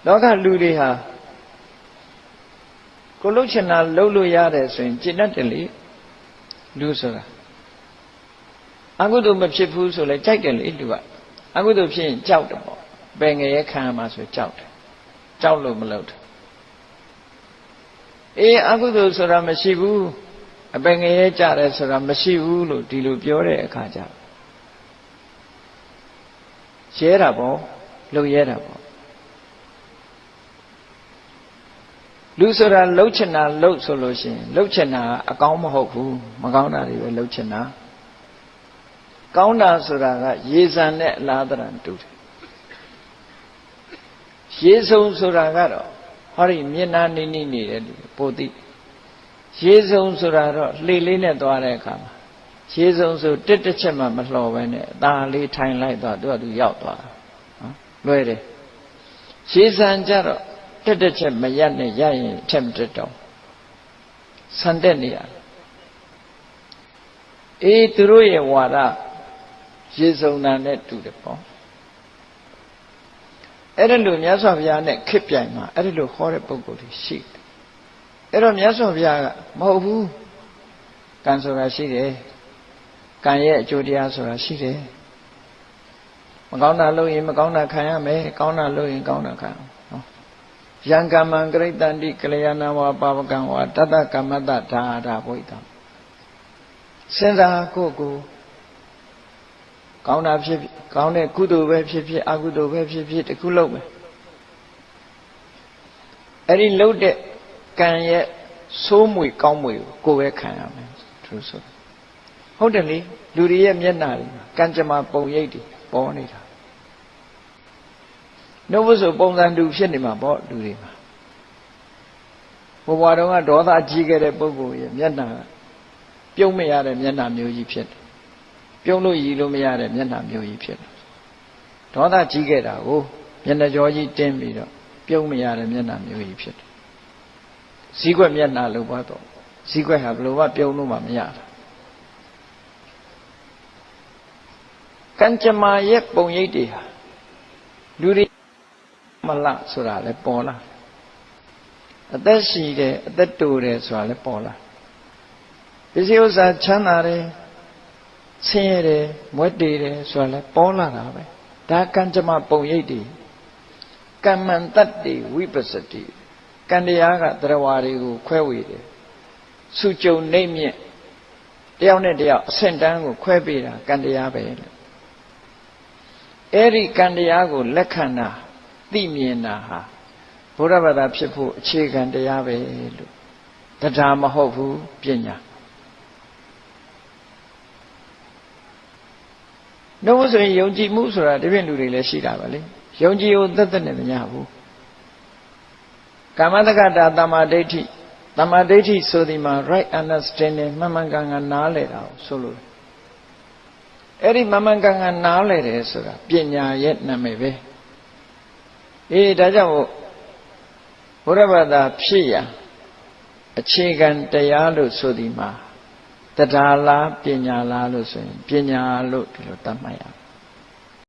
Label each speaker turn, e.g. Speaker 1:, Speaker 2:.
Speaker 1: လောကလူတွေဟာကိုလှုပ်ချင်တာလှုပ်လို့ရတယ်ဆိုရင်ကျင့်တတ်တယ်လေလူဆိုတာအကုသိုလ်မဖြစ်ဘူးဆိုလဲကြိုက်တယ်လေလူကအကုသိုလ်ဖြစ်ရင်ကြောက်တယ်ပေါ့ပယ်ငရဲခံရမှာဆိုကြောက်တယ်ကြောက်လို့မလုပ်တယ်အကုသိုလ်ဆိုတာမရှိဘူးအပယ်ငရဲကြတယ်ဆိုတာမရှိဘူးလို့ဒီလိုပြောတဲ့အခါကျရဲတာပေါ့လှုပ်ရဲတာပေါ့လူဆိုတာလှုပ်ချင်တာလှုပ်ဆိုလို့ရှိရင်လှုပ်ချင်တာအကောင်းမဟုတ်ဘူးမကောင်းတာတွေပဲလှုပ်ချင်တာကောင်းတာဆိုတာကရေစံနဲ့အလားတရံတူတယ်ရေစုံဆိုတာကတော့ဟောဒီမျက်နှာနိနိနေတဲ့လူပိုသိရေစုံဆိုတာတော့လှေလေးနဲ့သွားတဲ့အခါမှာရေစုံဆိုတစ်ချက်မှမလှော်ပဲနဲ့အသာလေးထိုင်လိုက်သွားသူရောက်သွားနော်လွယ်တယ်ရေစံကြတော့တစ်ချက်မရက်နဲ့ရရင်ထက်မတက်တော့ဆန်တက်နေရသူတို့ရဲ့ဝါဒရေစုံတာနဲ့တူတယ်ပေါ့အဲ့ဒါလို့မြတ်စွာဘုရားနဲ့ခစ်ပြိုင်မှာအဲ့ဒါလို့ဟောတဲ့ပုဂ္ဂိုလ်တွေရှိတယ်အဲ့တော့မြတ်စွာဘုရားကမဟုတ်ဘူးကံဆိုတာရှိတယ်ကံရဲ့အကျိုးတရားဆိုတာရှိတယ်မကောင်းတာလုပ်ရင်မကောင်းတာခံရမယ်ကောင်းတာလုပ်ရင်ကောင်းတာခံရနော်ယံကမ္မံကရိတန္တိကလျာဏဝါပါဝကံဝါတတ္တကမ္မတ္တဒါရဘုိတံစဉ်းစားကိုကောင်းတာဖြစ်ကောင်းတဲ့ကုသိုလ်ပဲဖြစ်ဖြစ်အကုသိုလ်ပဲဖြစ်ဖြစ်တခုလုပ်မယ်အဲ့ဒီလုပ်တဲ့ကံရဲ့ဆိုးမွေကောင်းမွေကိုပဲခံရမယ်သူဆိုဟုတ်တယ်လေလူတွေရဲ့မျက်နှာတွေကံကြမ္မာပုံရိပ်တွေပေါ်နေတာနှုတ်ဆိုပုံစံတူဖြစ်နေမှာပေါ့လူတွေမှာဘဝတုန်းကဒေါသကြီးခဲ့တဲ့ပုဂ္ဂိုလ်ရဲ့မျက်နှာပြုံးမရတဲ့မျက်နှာမျိုးကြီးဖြစ်တယ်ပြုံးလို့ရည်လို့မရတဲ့မျက်နှာမျိုးကြီးဖြစ်တယ်ဒေါသကြီးခဲ့တာကိုမျက်နှာကြောကြီးတင်းပြီးတော့ပြုံးမရတဲ့မျက်နှာမျိုးကြီးဖြစ်တယ်ဇီးကွက်မျက်နှာလို့ပြောတော့ဇီးကွက်ဟာဘယ်လိုမှပြုံးလို့မှမရတာကံကြမ္မာရဲ့ပုံရိပ်တွေဟာလူတွေမလားဆိုတာလဲပေါ်လာအသက်ရှိတယ်အသက်တိုတယ်ဆိုတာလဲပေါ်လာပစ္စည်းဥစ္စာချမ်းသာတယ်ဆင်းရဲတယ်မွဲတေတယ်ဆိုတာလဲပေါ်လာတာပဲဒါကံကြမ္မာပုံရိပ်တွေကမ္မံတတ္တိဝိပစ္စတိကံတရားကတရားဝါတွေကိုခွဲဝေတယ်စုကြုံနှိမ့်မြင့်တယောက်နဲ့တယောက်အဆင့်တန်းကိုခွဲပေးတာကံတရားပဲလို့အဲ့ဒီကံတရားကိုလက်ခံတာသိမြင်တာဟာဘုရားဘာသာဖြစ်ဖို့အခြေခံတရားပဲလို့တရားမဟုတ်ဘူးပညာတော့ဆိုရင်ယုံကြည်မှုဆိုတာဒီပြင်လူတွေလည်းရှိတာပါလေယုံကြည်ကိုသက်နဲ့မရဘူးကာမတက္ကတာတမ္မာဒိဋ္ဌိတမ္မာဒိဋ္ဌိဆိုဒီမှာ right understanding မှန်မှန်ကန်ကန်နားလည်တာကိုဆိုလို့အဲ့ဒီမှန်မှန်ကန်ကန်နားလည်တယ်ဆိုတာပညာရဲ့နာမည်ပဲဒါကြောင့်ဘုရားဘာသာဖြစ်ရအခြေခံတရားလို့ဆိုဒီမှာတရားလားပညာလားလို့ဆိုရင်ပညာလို့ဒီလိုသတ်မှတ်ရ